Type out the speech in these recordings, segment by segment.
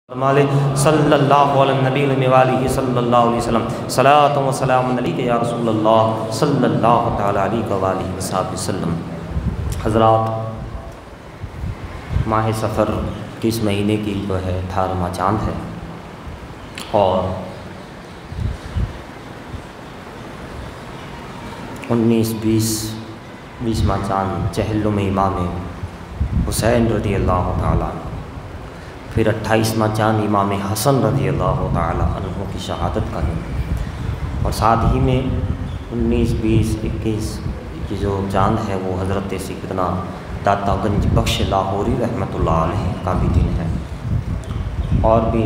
صلی اللہ علیہ نبی علیہ صلی اللہ علیہ وسلم صلاۃ و سلام علیک یا رسول اللہ صلی اللہ تعالیٰ علیہ وآلہ وسلم۔ حضرات، ماہ سفر کی اس مہینے کی جو ہے 18واں چاند ہے اور 19-20واں چاند چہلم امام حسین رضی اللہ تعالیٰ عنہ، پھر 28واں چاند امام حسن رضی اللہ تعالیٰ عنہ کی شہادت کا دن، اور ساتھ ہی میں 19، 20، 21 کی جو چاند ہے وہ حضرت سیدنا داتا گنج بخش لاہوری رحمۃ اللہ علیہ کا بھی دن ہے، اور بھی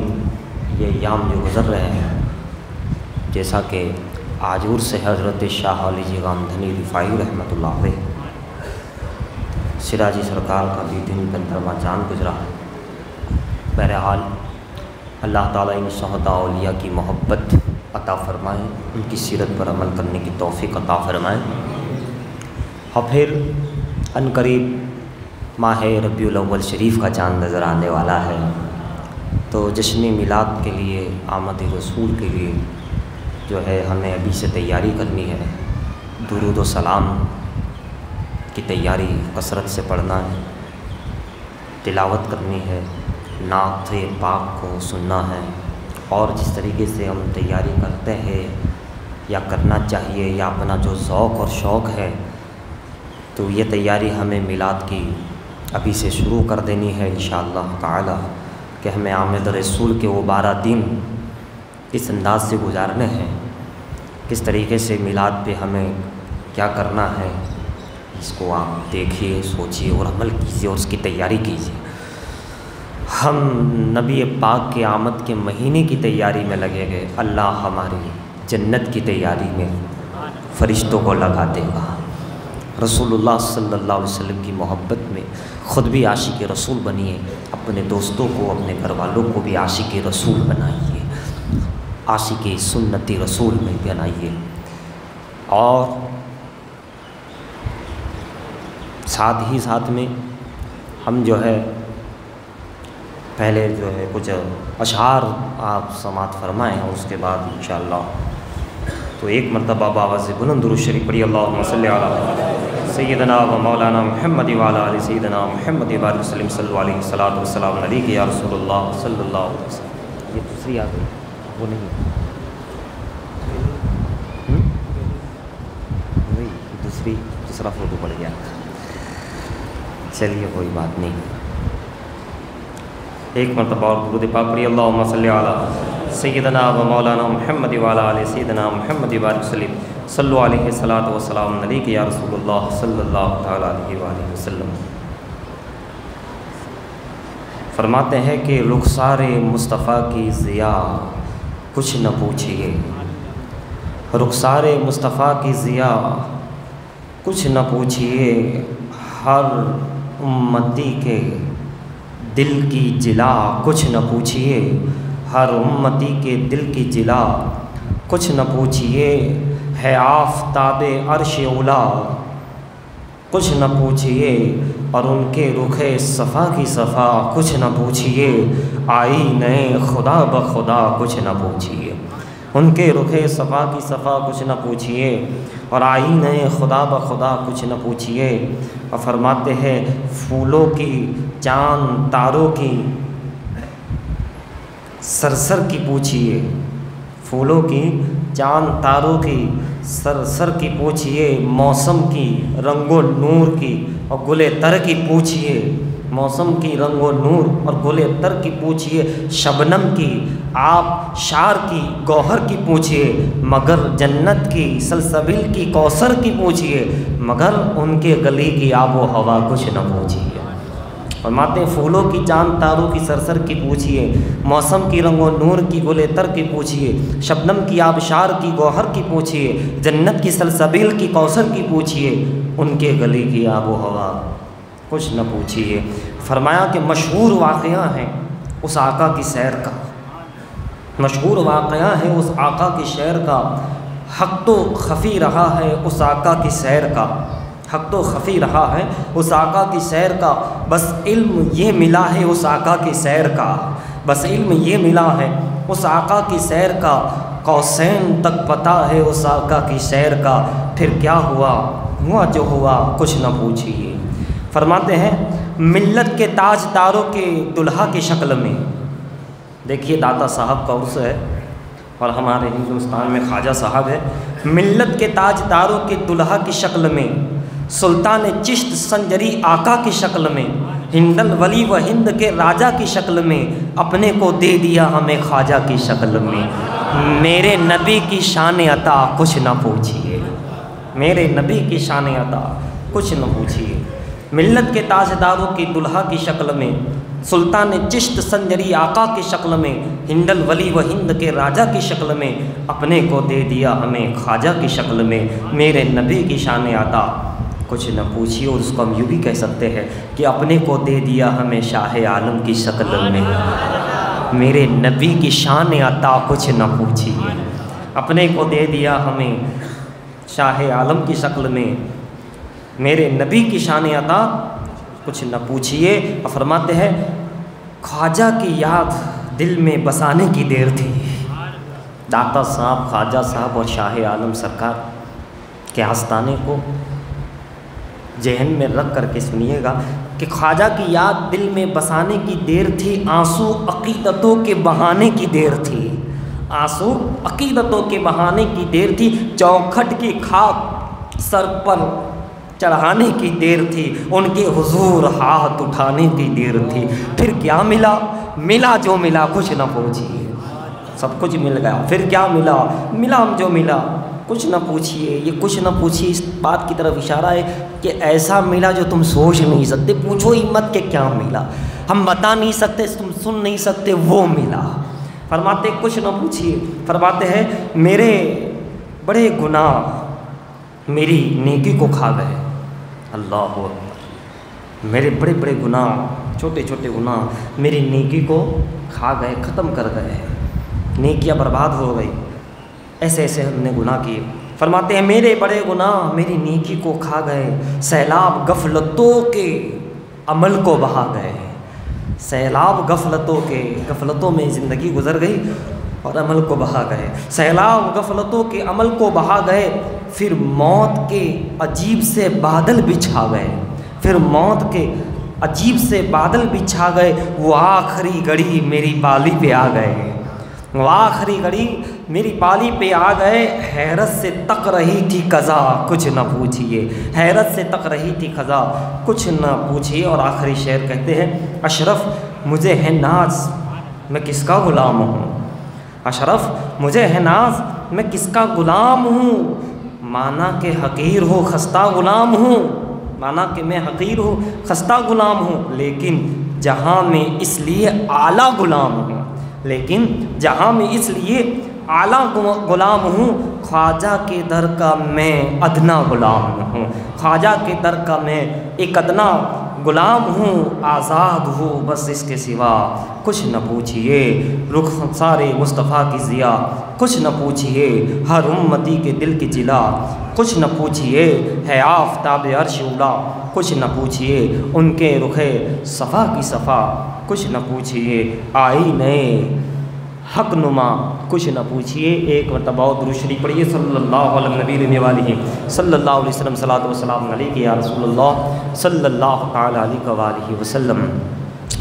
یہ ایام جو گزر رہے ہیں، جیسا کہ آجور سے حضرت شاہ علی جی غامدھنی رفاعی رحمۃ اللہ علیہ، سراجی سرکار کا بھی دن 15واں چاند گزرا۔ بہرحال اللہ تعالیٰ ان شہداء اولیاء کی محبت عطا فرمائیں، ان کی سیرت پر عمل کرنے کی توفیق عطا فرمائیں، اور پھر عنقریب ماہ ربیع الاول شریف کا چاند نظر آنے والا ہے، تو جشن میلاد کے لیے، آمد رسول کے لیے جو ہے ہمیں ابھی سے تیاری کرنی ہے۔ درود و سلام کی تیاری کثرت سے پڑھنا ہے، تلاوت کرنی ہے، نعت پاک کو سننا ہے، اور جس طریقے سے ہم تیاری کرتے ہیں یا کرنا چاہیے، یا اپنا جو ذوق اور شوق ہے، تو یہ تیاری ہمیں میلاد کی ابھی سے شروع کر دینی ہے انشاءاللہ تعالی، کہ ہمیں آمد رسول کے وہ 12 دن کس انداز سے گزارنے ہیں، کس طریقے سے میلاد پہ ہمیں کیا کرنا ہے، اس کو آپ دیکھیے، سوچیے اور عمل کیجیے اور اس کی تیاری کیجیے۔ ہم نبی پاک کے آمد کے مہینے کی تیاری میں لگے گئے، اللہ ہماری جنت کی تیاری میں فرشتوں کو لگا دے گا۔ رسول اللہ صلی اللہ علیہ وسلم کی محبت میں خود بھی عاشق رسول بنیے، اپنے دوستوں کو، اپنے گھر والوں کو بھی عاشق رسول بنائیے، عاشق سنتی رسول میں بنائیے، اور ساتھ میں ہم جو ہے پہلے جو ہے کچھ اشعار آپ سماعت فرمائیں، اور اس کے بعد انشاءاللہ تو ایک مرتبہ باواز بلند درود شریف پڑھی، اللہم صلی علی سیدنا و مولانا محمد وعلی آل سیدنا محمد وبارک وسلم، صلی علیہ الصلوۃ والسلام علیک یا رسول اللہ صلی اللہ علیہ وسلم۔ یہ دوسری آ گئی، وہ نہیں وہی دوسرا فوٹو پڑ گیا، چلیے کوئی بات نہیں، ایک مرتبہ اور درود پاک پڑھی، اللہم صلی علی سیدنا و مولانا محمد وعلی آل سیدنا محمد وبارک وسلم، صلی علیہ الصلوۃ والسلام علیک یا رسول اللہ صلی اللہ تعالیٰ علیہ وآلہ وسلم۔ فرماتے ہیں کہ رخسار مصطفیٰ کی ضیا کچھ نہ پوچھئے، رخسار مصطفیٰ کی ضیا کچھ نہ پوچھئے، ہر امتی کے دل کی جلا کچھ نہ پوچھئے، ہر امتی کے دل کی جلا کچھ نہ پوچھئے، ہے آفتاب عرش اولا کچھ نہ پوچھئے، اور ان کے رخ صفا کی صفا کچھ نہ پوچھئے، آئینہ خدا بخدا کچھ نہ پوچھئے، ان کے رخ صفا کی صفا کچھ نہ پوچھئے، اور آئینہ خدا بخدا کچھ نہ پوچھئے۔ اور فرماتے ہیں پھولوں کی، چاند تاروں کی سرسر کی پوچھئے، پھولوں کی، چاند تاروں کی سرسر کی پوچھئے، موسم کی، رنگ و نور کی اور گل تر کی پوچھئے، موسم کی، رنگ و نور اور گل تر کی پوچھئے، شبنم کی، آپ شار کی، گوہر کی پوچھئے، مگر جنت کی، سلسبیل کی، کوثر کی پوچھئے، مگر ان کے گلی کی آب و ہوا کچھ نہ پوچھئے۔ فرماتے ہیں پھولوں کی، چاند تاروں کی سرسر کی پوچھئے، موسم کی، رنگ و نور کی، گل تر کی پوچھئے، شبنم کی، آبشار کی، گوہر کی پوچھئے، جنت کی، سلسبیل کی، کوثر کی پوچھئے، ان کے گلی کی آب و ہوا کچھ نہ پوچھئے۔ فرمایا کہ مشہور واقعہ ہے اس آقا کی سیر کا، مشہور واقعہ ہے اس آقا کی سیر کا، حق تو خفی رہا ہے اس آقا کی سیر کا، حق تو خفی رہا ہے اس آقا کی سیر کا، بس علم یہ ملا ہے اس آقا کی سیر کا، بس علم یہ ملا ہے اس آقا کی سیر کا، قوسین تک پتہ ہے اس آقا کی سیر کا، پھر کیا ہوا جو ہوا کچھ نہ پوچھیے۔ فرماتے ہیں ملت کے تاج داروں کے دلہا کی شکل میں، دیکھیے داتا صاحب کا عرس ہے اور ہمارے ہندوستان میں خواجہ صاحب ہے، ملت کے تاج داروں کے دلہا کی شکل میں، سلطان چشت سنجری آقا کی شکل میں، ہند الولی و ہند کے راجہ کی شکل میں، اپنے کو دے دیا ہمیں خواجہ کی شکل میں۔ میرے نبی کی شان عطا کچھ نہ پوچھیے، میرے نبی کی شان عطا کچھ نہ پوچھیے۔ ملت کے تاجداروں کی دلہا کی شکل میں، سلطان چشت سنجری آقا کی شکل میں، ہند الولی و ہند کے راجہ کی شکل میں، اپنے کو دے دیا ہمیں خواجہ کی شکل میں۔ میرے نبی کی شان عطا کچھ نہ پوچھیے، اور اس کو ہم یوں بھی کہہ سکتے ہیں کہ اپنے کو دے دیا ہمیں شاہ عالم کی شکل میں۔ میرے نبی کی شان عطا کچھ نہ پوچھیے، اپنے کو دے دیا ہمیں شاہ عالم کی شکل میں۔ میرے نبی کی شان عطا کچھ نہ پوچھیے۔ اور فرماتے ہیں خواجہ کی یاد دل میں بسانے کی دیر تھی۔ داتا صاحب، خواجہ صاحب اور شاہ عالم سرکار کے آستانے کو ذہن میں رکھ کر کے سنیے گا کہ خواجہ کی یاد دل میں بسانے کی دیر تھی، آنسو عقیدتوں کے بہانے کی دیر تھی، آنسو عقیدتوں کے بہانے کی دیر تھی، چوکھٹ کی خاک سر پر چڑھانے کی دیر تھی، ان کے حضور ہاتھ اٹھانے کی دیر تھی۔ پھر کیا ملا؟ ملا جو ملا کچھ نہ پوچھیے، سب کچھ مل گیا۔ پھر کیا ملا؟ ملا جو ملا کچھ نہ پوچھیے۔ یہ کچھ نہ پوچھیے اس بات کی طرف اشارہ ہے کہ ایسا ملا جو تم سوچ نہیں سکتے، پوچھو ہی مت کہ کیا ملا، ہم بتا نہیں سکتے، تم سن نہیں سکتے، وہ ملا۔ فرماتے کچھ نہ پوچھیے، فرماتے ہیں میرے بڑے گناہ میری نیکی کو کھا گئے، اللہ اکبر، میرے بڑے بڑے گناہ، چھوٹے چھوٹے گناہ میری نیکی کو کھا گئے، ختم کر گئے، نیکیاں برباد ہو گئی، ایسے ایسے ہم نے گناہ کیے۔ فرماتے ہیں میرے بڑے گناہ میری نیکی کو کھا گئے، سیلاب غفلتوں کے عمل کو بہا گئے، سیلاب غفلتوں کے، غفلتوں میں زندگی گزر گئی اور عمل کو بہا گئے، سیلاب غفلتوں کے عمل کو بہا گئے، پھر موت کے عجیب سے بادل بچھا گئے، پھر موت کے عجیب سے بادل بچھا گئے، وہ آخری گھڑی میری بالی پہ آ گئے، وہ آخری گھڑی میری بالی پہ آ گئے، حیرت سے تک رہی تھی قضا کچھ نہ پوچھیے، حیرت سے تک رہی تھی قضا کچھ نہ پوچھیے۔ اور آخری شعر کہتے ہیں اشرف مجھے ہے ناز میں کس کا غلام ہوں، اشرف مجھے ہے ناز میں کس کا غلام ہوں، مانا کہ حقیر ہو خستہ غلام ہوں، مانا کہ میں حقیر ہوں خستہ غلام ہوں، لیکن جہاں میں اس لیے اعلیٰ غلام ہوں، لیکن جہاں میں اس لیے اعلیٰ غلام ہوں، خواجہ کے در کا میں ادنا غلام ہوں، خواجہ کے در کا میں ایک ادنا غلام ہوں، آزاد ہوں بس اس کے سوا کچھ نہ پوچھیے، رخ سارے مصطفیٰ کی ضیا کچھ نہ پوچھیے، ہر امتی کے دل کی جلا کچھ نہ پوچھیے، ہے آفتاب عرش اولا کچھ نہ پوچھیے، ان کے رخ صفا کی صفا کچھ نہ پوچھیے، آئی نئے حق نما کچھ نہ پوچھیے۔ ایک مرتبہ درود شریف پڑھیے صلی اللہ علیہ نبی والہ صلی اللہ علیہ وسلم، صلاۃ و سلام علیک یا رسول اللہ صلی اللہ تعالی علیہ وآلہ وسلم۔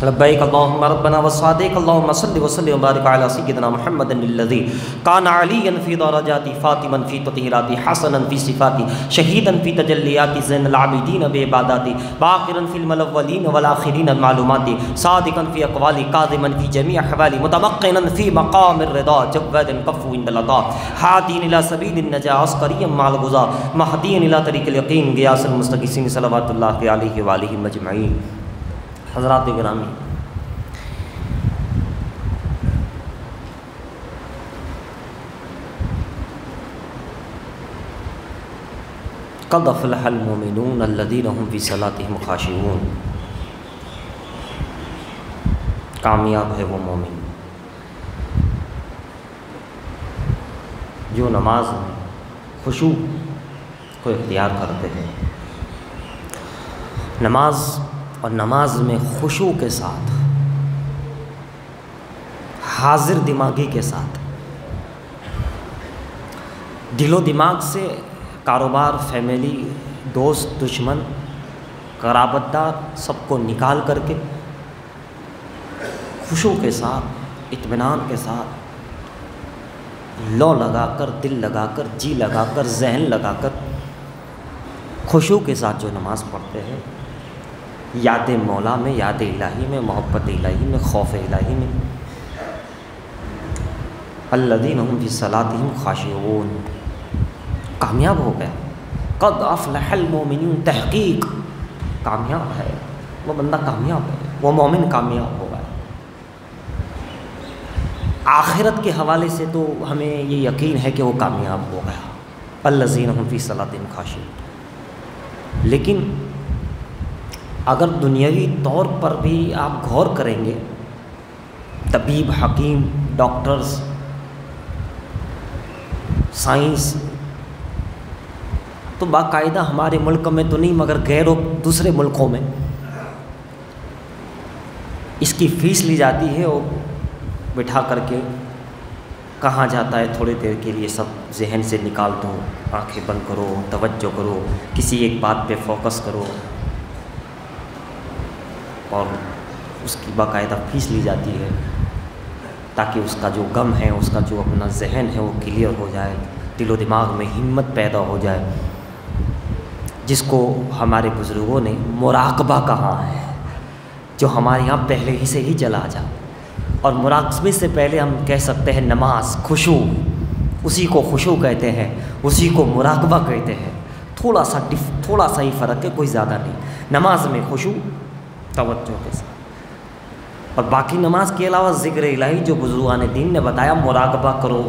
لبیک اللہم ربنا وسعدیک اللہم صلی وسلم وبارک علی سیدنا محمد الذی کان علیا فی درجات فاطما فی تطہیرات حسنا فی صفات شہیدا فی تجلیات زین العابدین بعبادات باقرا فی الاولین والآخرین المعلومات صادقا فی اقوال کاظما فی جمیع احوال متمقنا فی مقام الرضا جوادا کفو عند العطاء حادین الی سبیل النجاة عسکریا مع الغزاة مہدیا الی طریق الیقین غیاث المستغیثین صلوات اللہ علیہ وآلہ اجمعین۔ حضرات گرامی، قد افلح المؤمنون الذین هم فی صلاتهم خاشعون، کامیاب ہے وہ مومن جو نماز میں خشوع کو اختیار کرتے ہیں، نماز اور نماز میں خشوع کے ساتھ حاضر دماغی کے ساتھ، دل و دماغ سے کاروبار، فیملی، دوست، دشمن، قرابت دار سب کو نکال کر کے خشوع کے ساتھ، اطمینان کے ساتھ، لو لگا کر، دل لگا کر، جی لگا کر، ذہن لگا کر خشوع کے ساتھ جو نماز پڑھتے ہیں، یاد مولا میں، یاد الہی میں، محبت الہی میں، خوف الہی میں، الذین هم فی صلاتہم خاشعون، کامیاب ہو گیا۔ قد افلح المؤمنون، تحقیق کامیاب ہے وہ بندہ، کامیاب ہے وہ مومن، کامیاب ہوگا۔ آخرت کے حوالے سے تو ہمیں یہ یقین ہے کہ وہ کامیاب ہو گیا، الذین هم فی صلاتہم خاشعون۔ لیکن اگر دنیاوی طور پر بھی آپ غور کریں گے، طبیب، حکیم، ڈاکٹرز، سائنس، تو باقاعدہ ہمارے ملک میں تو نہیں مگر غیر و دوسرے ملکوں میں اس کی فیس لی جاتی ہے، اور بٹھا کر کے کہاں جاتا ہے تھوڑی دیر کے لیے سب ذہن سے نکال دو، آنکھیں بند کرو، توجہ کرو، کسی ایک بات پہ فوکس کرو، اور اس کی باقاعدہ فیس لی جاتی ہے تاکہ اس کا جو غم ہے، اس کا جو اپنا ذہن ہے وہ کلیئر ہو جائے، دل و دماغ میں ہمت پیدا ہو جائے، جس کو ہمارے بزرگوں نے مراقبہ کہا ہے، جو ہمارے یہاں پہلے ہی سے ہی چلا جا۔ اور مراقبے سے پہلے ہم کہہ سکتے ہیں نماز، خشوع، اسی کو خشوع کہتے ہیں، اسی کو مراقبہ کہتے ہیں، تھوڑا سا ہی فرق ہے، کوئی زیادہ نہیں۔ نماز میں خشوع، توجہ کے ساتھ، اور باقی نماز کے علاوہ ذکر الہی جو بزرگان دین نے بتایا، مراقبہ کرو،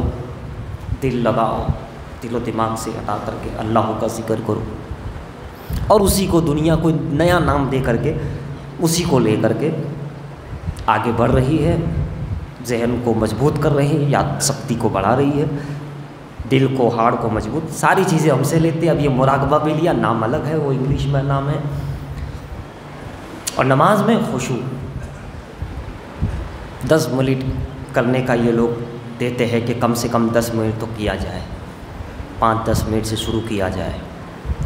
دل لگاؤ، دل و دماغ سے ہٹا کر کے اللہ کا ذکر کرو، اور اسی کو دنیا کو نیا نام دے کر کے اسی کو لے کر کے آگے بڑھ رہی ہے، ذہن کو مضبوط کر رہی ہے، یاد شکتی کو بڑھا رہی ہے، دل کو، ہاڑ کو مضبوط، ساری چیزیں ہم سے لیتے ہیں۔ اب یہ مراقبہ بھی لیا، نام الگ ہے، وہ انگلش میں نام ہے۔ اور نماز میں خشوع 10 منٹ کرنے کا یہ لوگ دیتے ہیں کہ کم سے کم 10 منٹ تو کیا جائے، 5-10 منٹ سے شروع کیا جائے،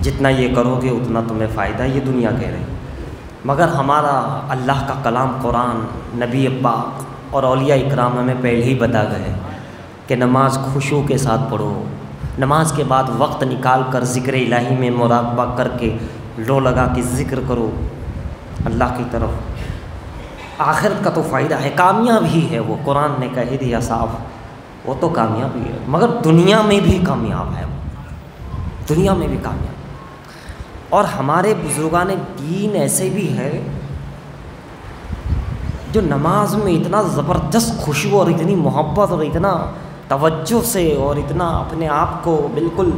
جتنا یہ کرو گے اتنا تمہیں فائدہ، یہ دنیا کہہ رہی۔ مگر ہمارا اللہ کا کلام قرآن، نبی پاک اور اولیاء اکرام ہمیں پہلے ہی بتا گئے کہ نماز خشوع کے ساتھ پڑھو، نماز کے بعد وقت نکال کر ذکر الہی میں مراقبہ کر کے لو لگا کے ذکر کرو اللہ کی طرف۔ آخرت کا تو فائدہ ہے، کامیاب ہی ہے وہ، قرآن نے کہہ دیا صاف، وہ تو کامیاب ہی ہے، مگر دنیا میں بھی کامیاب ہے، دنیا میں بھی کامیاب۔ اور ہمارے بزرگان دین ایسے بھی ہے جو نماز میں اتنا زبردست خشوع اور اتنی محبت اور اتنا توجہ سے اور اتنا اپنے آپ کو بالکل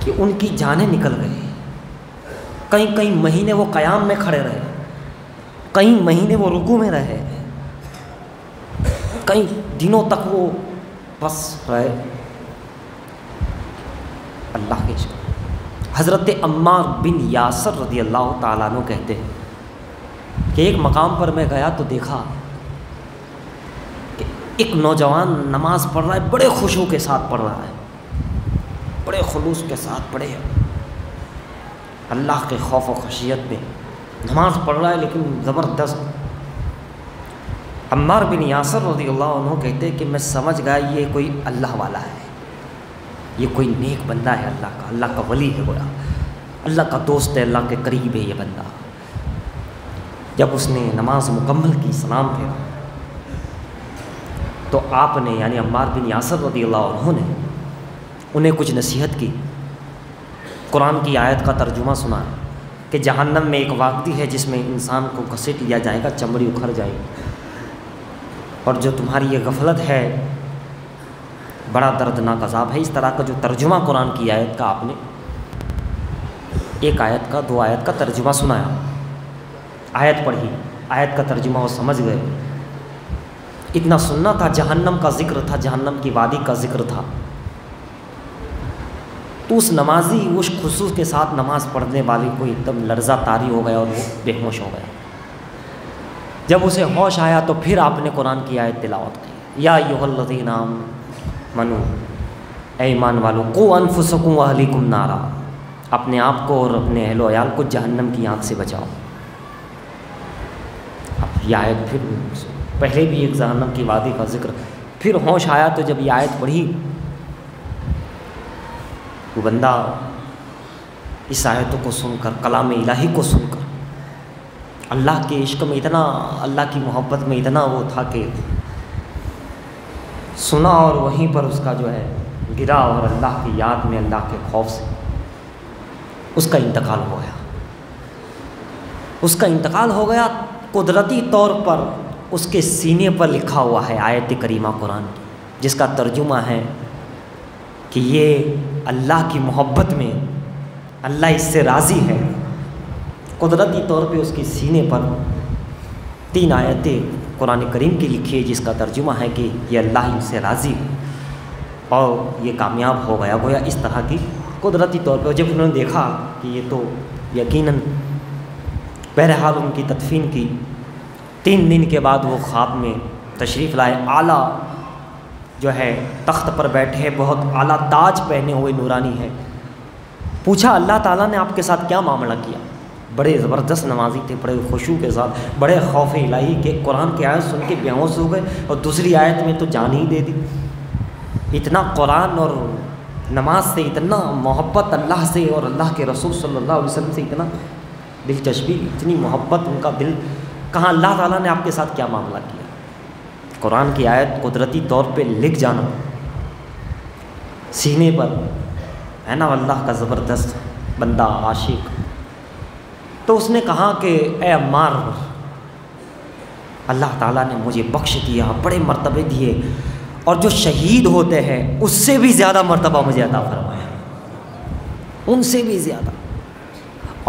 کہ ان کی جانیں نکل گئی، کئی مہینے وہ قیام میں کھڑے رہے، کئی مہینے وہ رکوع میں رہے، کئی دنوں تک وہ بس رہے اللہ کے شکر۔ حضرت عمار بن یاسر رضی اللہ تعالیٰ عنہ کہتے ہیں کہ ایک مقام پر میں گیا تو دیکھا کہ ایک نوجوان نماز پڑھ رہا ہے، بڑے خشوع کے ساتھ پڑھ رہا ہے، بڑے خلوص کے ساتھ پڑھے، اللہ کے خوف و خشیت میں نماز پڑھ رہا ہے، لیکن زبردست۔ عمار بن یاسر رضی اللہ عنہ کہتے کہ میں سمجھ گیا یہ کوئی اللہ والا ہے، یہ کوئی نیک بندہ ہے، اللہ کا ولی ہے، گویا اللہ کا دوست ہے، اللہ کے قریب ہے یہ بندہ۔ جب اس نے نماز مکمل کی، سلام پھیرا، تو آپ نے یعنی عمار بن یاسر رضی اللہ عنہ نے انہیں کچھ نصیحت کی، قرآن کی آیت کا ترجمہ سنا کہ جہنم میں ایک وادی ہے جس میں انسان کو گھسیٹ لیا جائے گا، چمڑی اکھڑ جائے گی، اور جو تمہاری یہ غفلت ہے بڑا دردناک عذاب ہے۔ اس طرح کا جو ترجمہ قرآن کی آیت کا آپ نے ایک آیت کا 2 آیت کا ترجمہ سنایا، آیت پڑھی، آیت کا ترجمہ وہ سمجھ گئے۔ اتنا سننا تھا، جہنم کا ذکر تھا، جہنم کی وادی کا ذکر تھا، تو اس نمازی اس خصوص کے ساتھ نماز پڑھنے والے کو ایک دم لرزہ طاری ہو گیا اور وہ بے ہوش ہو گیا۔ جب اسے ہوش آیا تو پھر آپ نے قرآن کی آیت تلاوت کی، یا ایھا الذین آمنوا، اے ایمان والو، قوا انفسکم واہلیکم نارا، اپنے آپ کو اور اپنے اہل و عیال کو جہنم کی آگ سے بچاؤ۔ اب یہ آیت پھر پہلے بھی ایک جہنم کی وادی کا ذکر، پھر ہوش آیا تو جب یہ آیت پڑھی، وہ بندہ اس آیتوں کو سن کر، کلام الہی کو سن کر، اللہ کے عشق میں اتنا، اللہ کی محبت میں اتنا وہ تھا کہ سنا اور وہیں پر اس کا جو ہے گرا، اور اللہ کی یاد میں، اللہ کے خوف سے اس کا انتقال ہو گیا۔ اس کا انتقال ہو گیا قدرتی طور پر، اس کے سینے پر لکھا ہوا ہے آیت کریمہ قرآن کی، جس کا ترجمہ ہے کہ یہ اللہ کی محبت میں اللہ اس سے راضی ہے۔ قدرتی طور پہ اس کے سینے پر 3 آیتیں قرآن کریم کی لکھی ہے، جس کا ترجمہ ہے کہ یہ اللہ ان سے راضی ہے، اور یہ کامیاب ہو گیا۔ گویا اس طرح کی قدرتی طور پہ جب انہوں نے دیکھا کہ یہ تو یقیناً، بہرحال ان کی تدفین کی 3 دن کے بعد وہ خواب میں تشریف لائے، اعلیٰ جو ہے تخت پر بیٹھے، بہت اعلیٰ تاج پہنے ہوئے نورانی ہے۔ پوچھا اللہ تعالیٰ نے آپ کے ساتھ کیا معاملہ کیا؟ بڑے زبردست نمازی تھے، بڑے خشوع کے ساتھ، بڑے خوف الہی کے، قرآن کی آیت سن کے بے ہوش ہو گئے، اور دوسری آیت میں تو جان ہی دے دی۔ اتنا قرآن اور نماز سے اتنا محبت اللہ سے اور اللہ کے رسول صلی اللہ علیہ وسلم سے اتنا دلچسپی، اتنی محبت، ان کا دل کہاں، اللہ تعالیٰ نے آپ کے ساتھ کیا معاملہ کیا؟ قرآن کی آیت قدرتی طور پہ لکھ جانا سینے پر ہے نا، اللہ کا زبردست بندہ، عاشق۔ تو اس نے کہا کہ اے عمار، اللہ تعالیٰ نے مجھے بخش دیا، بڑے مرتبے دیے، اور جو شہید ہوتے ہیں اس سے بھی زیادہ مرتبہ مجھے عطا فرمایا، ان سے بھی زیادہ۔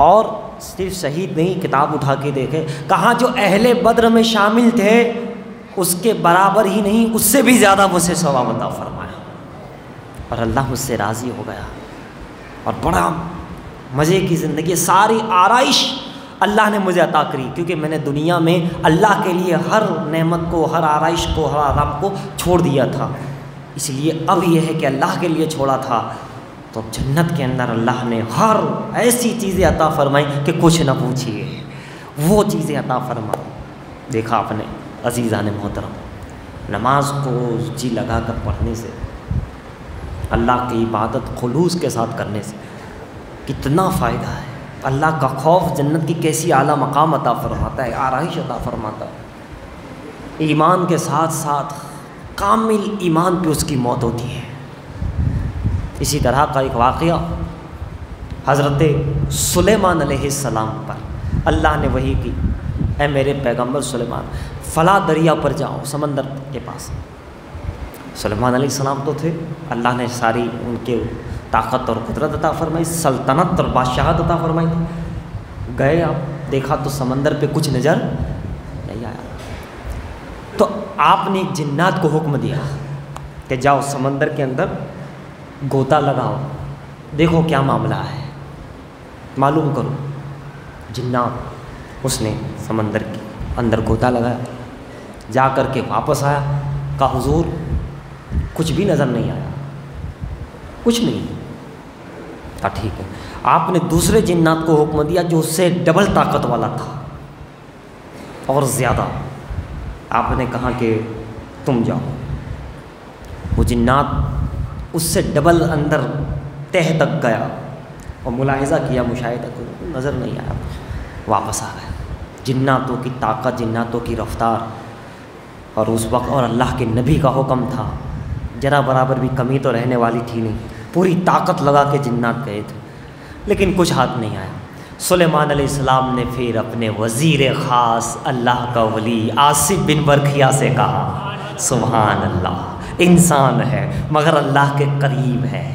اور صرف شہید نہیں، کتاب اٹھا کے دیکھے، کہاں جو اہل بدر میں شامل تھے اس کے برابر ہی نہیں، اس سے بھی زیادہ مجھے ثواب عطا فرمایا، اور اللہ مجھ سے راضی ہو گیا، اور بڑا مزے کی زندگی، ساری آرائش اللہ نے مجھے عطا کری، کیونکہ میں نے دنیا میں اللہ کے لیے ہر نعمت کو، ہر آرائش کو، ہر آرام کو چھوڑ دیا تھا، اس لیے اب یہ ہے کہ اللہ کے لیے چھوڑا تھا، تو اب جنت کے اندر اللہ نے ہر ایسی چیزیں عطا فرمائی کہ کچھ نہ پوچھیے، وہ چیزیں عطا فرمائی۔ دیکھا آپ نے عزیزان محترم، نماز کو جی لگا کر پڑھنے سے، اللہ کی عبادت خلوص کے ساتھ کرنے سے کتنا فائدہ ہے۔ اللہ کا خوف جنت کی کیسی اعلیٰ مقام عطا فرماتا ہے، آرائش عطا فرماتا ہے۔ ایمان کے ساتھ ساتھ کامل ایمان پہ اس کی موت ہوتی ہے۔ اسی طرح کا ایک واقعہ حضرت سلیمان علیہ السلام پر اللہ نے وحی کی، اے میرے پیغمبر سلیمان، فلاں دریا پر جاؤ، سمندر کے پاس۔ سلیمان علیہ السلام تو تھے، اللہ نے ساری ان کے طاقت اور قدرت عطا فرمائی، سلطنت اور بادشاہت عطا فرمائی تھی۔ گئے آپ، دیکھا تو سمندر پہ کچھ نظر نہیں آیا، تو آپ نے جنات کو حکم دیا کہ جاؤ سمندر کے اندر گوتا لگاؤ، دیکھو کیا معاملہ ہے، معلوم کرو۔ جنات، اس نے سمندر کے اندر گوتا لگایا، جا کر کے واپس آیا، کہا حضور کچھ بھی نظر نہیں آیا، کچھ نہیں۔ کہا ٹھیک ہے۔ آپ نے دوسرے جنات کو حکم دیا جو اس سے ڈبل طاقت والا تھا اور زیادہ، آپ نے کہا کہ تم جاؤ۔ وہ جنات اس سے ڈبل اندر تہ تک گیا اور ملاحظہ کیا، مشاہدہ کیا، نظر نہیں آیا، واپس آ گیا۔ جناتوں کی طاقت، جناتوں کی رفتار، اور اس وقت اور اللہ کے نبی کا حکم تھا، ذرا برابر بھی کمی تو رہنے والی تھی نہیں، پوری طاقت لگا کے جنات گئے تھے، لیکن کچھ ہاتھ نہیں آیا۔ سلیمان علیہ السلام نے پھر اپنے وزیر خاص اللہ کا ولی آصف بن برکھیا سے کہا، سبحان اللہ، انسان ہے مگر اللہ کے قریب ہے،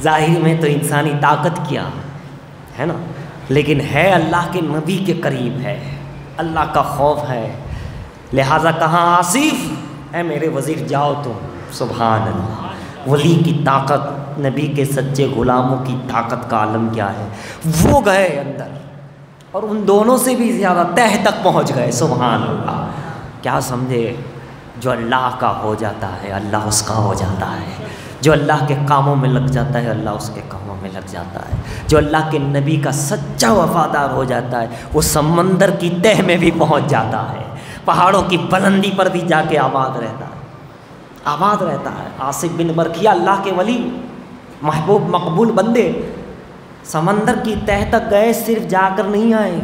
ظاہر میں تو انسانی طاقت کیا ہے نا، لیکن ہے اللہ کے نبی کے قریب ہے، اللہ کا خوف ہے، لہٰذا کہاں آصف اے میرے وزیر جاؤ تم۔ سبحان اللہ، ولی کی طاقت، نبی کے سچے غلاموں کی طاقت کا عالم کیا ہے۔ وہ گئے اندر اور ان دونوں سے بھی زیادہ تہ تک پہنچ گئے، سبحان اللہ۔ کیا سمجھے؟ جو اللہ کا ہو جاتا ہے اللہ اس کا ہو جاتا ہے، جو اللہ کے کاموں میں لگ جاتا ہے اللہ اس کے کاموں میں لگ جاتا ہے، جو اللہ کے نبی کا سچا وفادار ہو جاتا ہے وہ سمندر کی تہ میں بھی پہنچ جاتا ہے، پہاڑوں کی بلندی پر بھی جا کے آباد رہتا ہے، آباد رہتا ہے۔ آصف بن برقیہ اللہ کے ولی، محبوب مقبول بندے، سمندر کی تہ تک گئے، صرف جا کر نہیں آئے،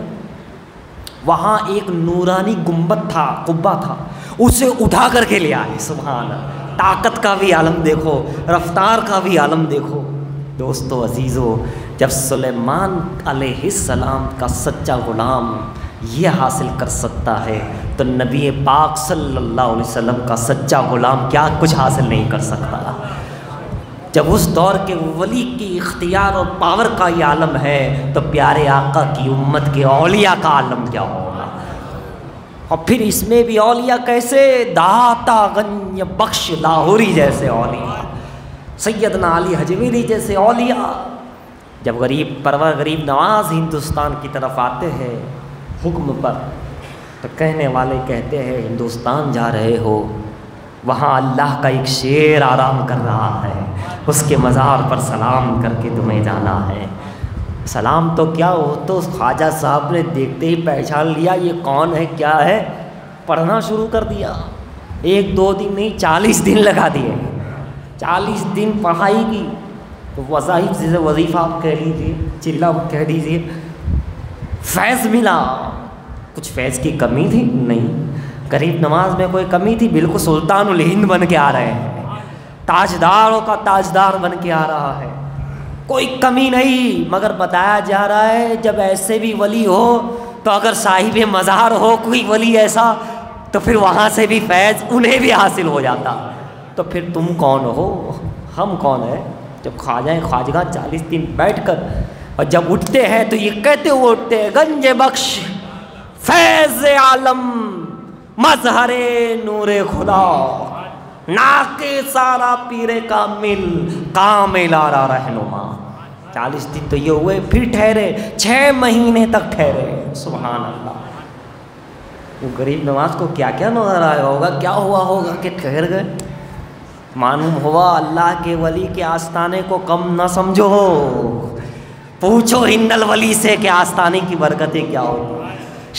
وہاں ایک نورانی گنبد تھا، قبہ تھا، اسے اٹھا کر کے لے آئے۔ سبحان اللہ، طاقت کا بھی عالم دیکھو، رفتار کا بھی عالم دیکھو۔ دوستو عزیزو، جب سلیمان علیہ السلام کا سچا غلام یہ حاصل کر سکتا ہے تو نبی پاک صلی اللہ علیہ وسلم کا سچا غلام کیا کچھ حاصل نہیں کر سکتا؟ جب اس دور کے ولی کی اختیار اور پاور کا یہ عالم ہے تو پیارے آقا کی امت کے اولیاء کا عالم کیا ہوگا؟ اور پھر اس میں بھی اولیاء کیسے؟ داتا غنی بخش لاہوری جیسے اولیاء، سیدنا علی حجویری جیسے اولیاء۔ جب غریب پرور غریب نواز ہندوستان کی طرف آتے ہیں حکم پر تو کہنے والے کہتے ہیں ہندوستان جا رہے ہو، وہاں اللہ کا ایک شیر آرام کر رہا ہے، اس کے مزار پر سلام کر کے تمہیں جانا ہے۔ سلام تو کیا، وہ تو خواجہ صاحب نے دیکھتے ہی پہچان لیا یہ کون ہے کیا ہے، پڑھنا شروع کر دیا۔ 1-2 دن نہیں 40 دن لگا دیے، 40 دن پڑھائی کی۔ وظائف جیسے وظیفہ آپ کہہ لیجیے، چلہ کہہ دیجیے، فیض ملا۔ کچھ فیض کی کمی تھی؟ نہیں۔ غریب نواز میں کوئی کمی تھی؟ بالکل سلطان الہند بن کے آ رہے ہیں، تاجداروں کا تاجدار بن کے آ رہا ہے، کوئی کمی نہیں۔ مگر بتایا جا رہا ہے جب ایسے بھی ولی ہو تو اگر صاحب مزار ہو کوئی ولی ایسا تو پھر وہاں سے بھی فیض انہیں بھی حاصل ہو جاتا۔ تو پھر تم کون ہو، ہم کون ہیں؟ جب خواجہ 40 دن بیٹھ کر اور جب اٹھتے ہیں تو یہ کہتے ہوئے اٹھتے ہیں گنج بخش فیض عالم مظہر نور خدا ناکے سارا پیر کامل کامل آرا رہنما۔ 40 دن تو یہ ہوئے، پھر ٹھہرے 6 مہینے تک ٹھہرے۔ سبحان اللہ، وہ غریب نواز کو کیا کیا نظر آیا ہوگا، کیا ہوا ہوگا کہ ٹھہر گئے۔ معلوم ہوا اللہ کے ولی کے آستانے کو کم نہ سمجھو، پوچھو ہند الولی سے کہ آستانے کی برکتیں کیا ہوتی۔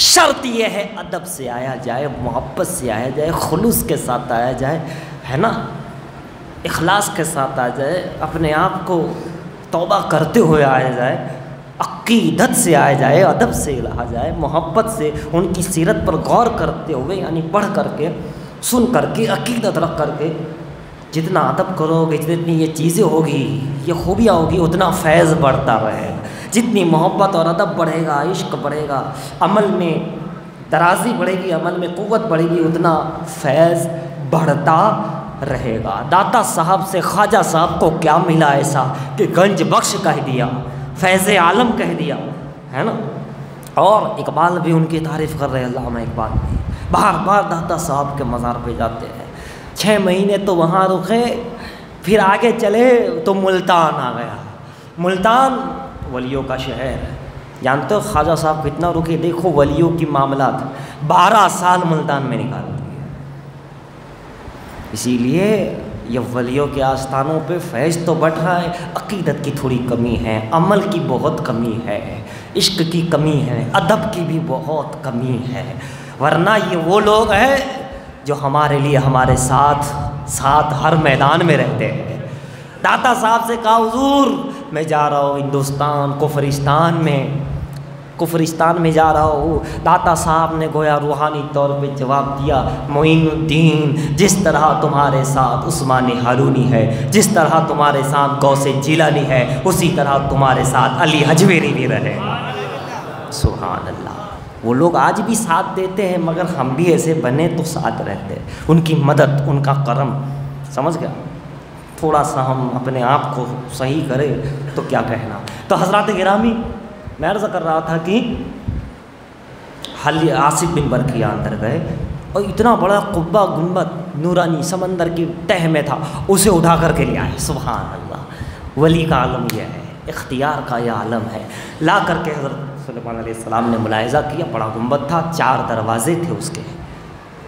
شرط یہ ہے ادب سے آیا جائے، محبت سے آیا جائے، خلوص کے ساتھ آیا جائے، ہے نا، اخلاص کے ساتھ آ جائے، اپنے آپ کو توبہ کرتے ہوئے آیا جائے، عقیدت سے آیا جائے، ادب سے رہا جائے، محبت سے ان کی سیرت پر غور کرتے ہوئے، یعنی پڑھ کر کے، سن کر کے، عقیدت رکھ کر کے۔ جتنا ادب کرو گے، جتنی یہ چیزیں ہوگی، یہ خوبیاں ہوگی، اتنا فیض بڑھتا رہے گا۔ جتنی محبت اور ادب بڑھے گا، عشق بڑھے گا، عمل میں درازی بڑھے گی، عمل میں قوت بڑھے گی، اتنا فیض بڑھتا رہے گا۔ داتا صاحب سے خواجہ صاحب کو کیا ملا ایسا کہ گنج بخش کہہ دیا، فیض عالم کہہ دیا، ہے نا۔ اور اقبال بھی ان کی تعریف کر رہے، علامہ اقبال بھی بار بار داتا صاحب کے مزار پہ جاتے ہیں۔ 6 مہینے تو وہاں رکے، پھر آگے چلے تو ملتان آ گیا۔ ملتان ولیوں کا شہر ہے، جانتے ہو خواجہ صاحب کتنا رکے؟ دیکھو ولیوں کی معاملات، 12 سال ملتان میں نکال دیے۔ اسی لیے یہ ولیوں کے آستانوں پہ فیض تو بڑھ رہا ہے، عقیدت کی تھوڑی کمی ہے، عمل کی بہت کمی ہے، عشق کی کمی ہے، ادب کی بھی بہت کمی ہے، ورنہ یہ وہ لوگ ہیں جو ہمارے لیے ہمارے ساتھ ہر میدان میں رہتے ہیں۔ داتا صاحب سے کہا حضور میں جا رہا ہوں ہندوستان کفرستان میں جا رہا ہوں۔ داتا صاحب نے گویا روحانی طور پہ جواب دیا، معین الدین جس طرح تمہارے ساتھ عثمان ہارونی ہے، جس طرح تمہارے ساتھ غوث جیلانی ہے، اسی طرح تمہارے ساتھ علی حجویری بھی رہے۔ سبحان اللہ، وہ لوگ آج بھی ساتھ دیتے ہیں، مگر ہم بھی ایسے بنے تو ساتھ رہتے ہیں۔ ان کی مدد، ان کا کرم، سمجھ گیا؟ تھوڑا سا ہم اپنے آپ کو صحیح کریں تو کیا کہنا۔ تو حضرات گرامی، میں عرض کر رہا تھا کہ آصف بن برقیہ اندر گئے اور اتنا بڑا قبہ گنبد نورانی سمندر کی تہ میں تھا، اسے اٹھا کر کے لے آئے۔ سبحان اللہ، ولی کا عالم یہ ہے، اختیار کا یہ عالم ہے۔ لا کر کے حضرت سلیمان علیہ السلام نے ملاحظہ کیا، بڑا گنبد تھا، 4 دروازے تھے اس کے،